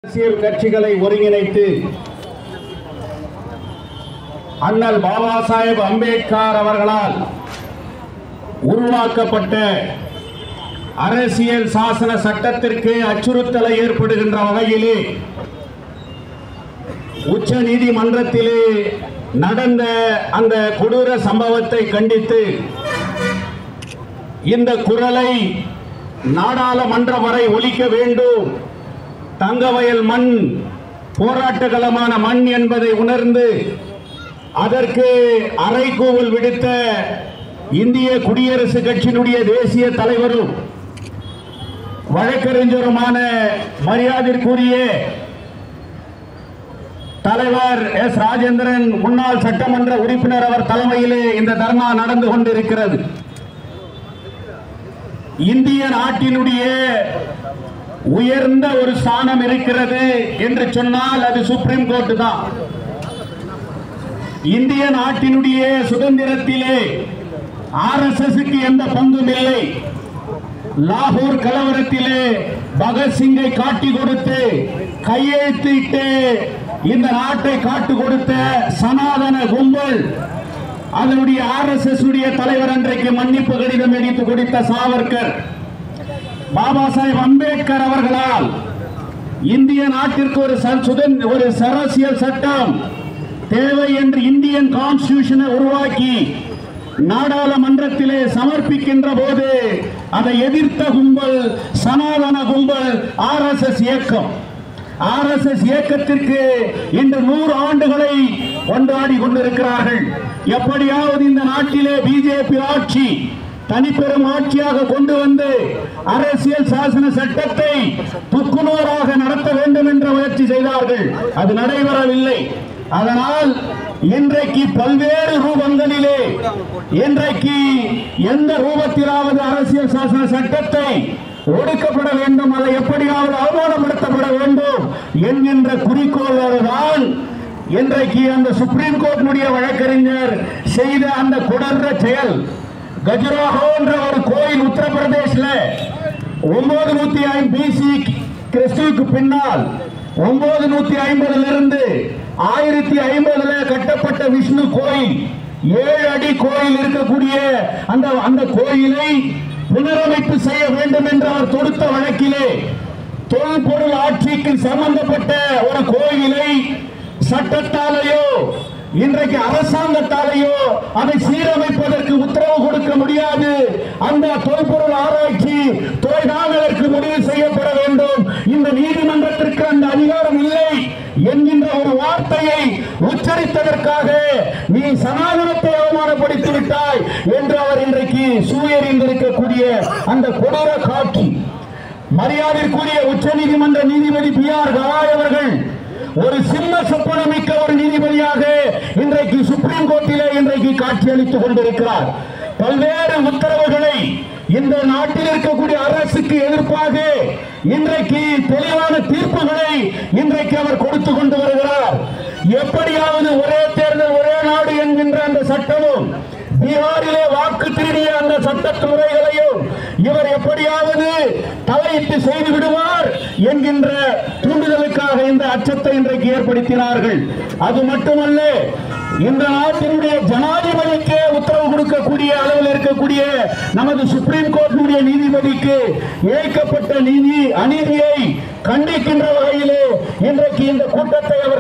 அரசியல் கட்சிகளை ஒருங்கிணைத்து அண்ணல் பாபா சாஹேப் அம்பேத்கர் அவர்களால் உருவாக்கப்பட்ட அரசியல் சாசன சட்டத்திற்கு அச்சுறுத்தலை ஏற்படுகின்ற வகையிலே உச்ச நீதிமன்றத்திலே நடந்த அந்த கொடூர சம்பவத்தை கண்டித்து இந்த குரலை நாடாளுமன்றம் வரை ஒலிக்க வேண்டும். தங்கவயல் மண் போராட்ட களமான மண் என்பதை உணர்ந்து அதற்கு அறைகூவல் விடுத்த இந்திய குடியரசு கட்சியினுடைய தேசிய தலைவரும் வழக்கறிஞருமான மரியாதைக்குரிய தலைவர் எஸ் ராஜேந்திரன் முன்னாள் சட்டமன்ற உறுப்பினர் அவர் தலைமையிலே இந்த தர்ணா நடந்து கொண்டிருக்கிறது. இந்திய நாட்டினுடைய உயர்ந்த ஒரு ஸ்தானம் இருக்கிறது என்று சொன்னால் அது சுப்ரீம் கோர்ட் தான். இந்திய நாட்டினுடைய சுதந்திரத்திலே ஆர்எஸ்எஸ்க்கு எந்த பங்கும் இல்லை. லாகூர் கலவரத்திலே பகத்சிங்கை காட்டி கொடுத்து கையெழுத்திட்டு இந்த நாட்டை காட்டு கொடுத்த சனாதன கும்பல், அதனுடைய ஆர்எஸ்எஸ் தலைவர் அன்றைக்கு மன்னிப்பு கடிதம் எழுதி கொடுத்த சாவர்கர், பாபா சாஹேப் அம்பேத்கர் அவர்களால் இந்திய நாட்டிற்கு ஒரு அரசியல் சட்டம் தேவை என்று இந்தியன் கான்ஸ்டிடியூஷனை உருவாக்கி நாடாளுமன்றத்திலே சமர்ப்பிக்கின்ற போது அதை எதிர்த்த கும்பல் சனாதன கும்பல் ஆர்எஸ்எஸ் இயக்கம். ஆர்எஸ்எஸ் இயக்கத்திற்கு இன்று 100 ஆண்டுகளை கொண்டாடி கொண்டிருக்கிறார்கள். எப்படியாவது இந்த நாட்டிலே பிஜேபி ஆட்சி தனிப்பெரும் ஆட்சியாக கொண்டு வந்து அரசியல் சாசன சட்டத்தை துக்குநூறாக நடத்த வேண்டும் என்ற முயற்சி செய்தார்கள். அது நடைபெறவில்லை. அதனால் இன்றைக்கு பல்வேறு ரூபங்களிலே இன்றைக்கு எந்த ரூபத்திலாவது அரசியல் சாசன சட்டத்தை ஒடுக்கப்பட வேண்டும், அதை எப்படியாவது அவமானப்படுத்தப்பட வேண்டும் என்கின்ற குறிக்கோளோடு தான் இன்றைக்கு அந்த சுப்ரீம் கோர்ட்டினுடைய வழக்கறிஞர் செய்த அந்த கொடூர செயல். கஜுராஹோ என்ற ஒரு கோயில் உத்தரப்பிரதேசில் 950 பிசி கிறிஸ்துவுக்கு பின்னால் 950 இருந்து 1050 கட்டப்பட்ட விஷ்ணு கோயில், 7 அடி கோயில் இருக்கக்கூடிய அந்த கோயிலை புனரமைப்பு செய்ய வேண்டும் என்று அவர் தொடுத்த வழக்கிலே தொல்பொருள் ஆட்சிக்கு சம்பந்தப்பட்ட ஒரு கோயிலை சட்டத்தாலேயோ இன்றைக்கு அரசாங்கத்தாலேயோ அதை சீரமைப்பதற்கு உத்தரவு கொடுக்க முடியாது. அந்த தொல்பொருள் ஆராய்ச்சி தொலைக்கானதற்கு முடிவு செய்யப்பட வேண்டும். இந்த நீதிமன்றத்திற்கு அந்த அதிகாரம் இல்லை என்கின்ற ஒரு வார்த்தையை உச்சரித்ததற்காக நீ சனாதனத்தை அவமானப்படுத்தி விட்டாய் என்று அவர் இன்றைக்கு சூழறிந்திருக்கக்கூடிய அந்த கொடூர காட்சி. மரியாதைக்குரிய உச்ச நீதிமன்ற நீதிபதி பி.ஆர். கவாய் அவர்கள் ஒரு சிம்ம சொப்பனமிக்க ஒரு நீதிபதியாக இன்றைக்கு சுப்ரீம் கோர்ட்டிலே இன்றைக்கு காட்சியளித்துக் கொண்டிருக்கிறார். பல்வேறு உத்தரவுகளை இந்த நாட்டில் இருக்கக்கூடிய அரசுக்கு எதிர்ப்பாக இன்றைக்கு தெளிவான தீர்ப்புகளை இன்றைக்கு அவர் கொடுத்து கொண்டு வருகிறார். எப்படியாவது ஒரே தேர்தல் ஒரே நாடு என்கின்ற அந்த சட்டமும் பீகாரிலே வாக்கு திருடிய அந்த சட்ட முறைகளையும் இவர் எப்படியாவது தலையிட்டு செய்து விடுவார் என்கின்ற தூண்டுதலுக்காக இந்த அச்சத்தை இன்றைக்கு ஏற்படுத்தினார்கள். அது மட்டுமல்ல, இந்த நாட்டினுடைய ஜனாதிபதிக்கு உத்தரவு கொடுக்கக்கூடிய அளவில் இருக்கக்கூடிய நமது சுப்ரீம் கோர்ட்டினுடைய நீதிபதிக்கு இழைக்கப்பட்ட அநீதியை கண்டிக்கின்ற வகையிலே இன்றைக்கு இந்த கூட்டத்தை அவர்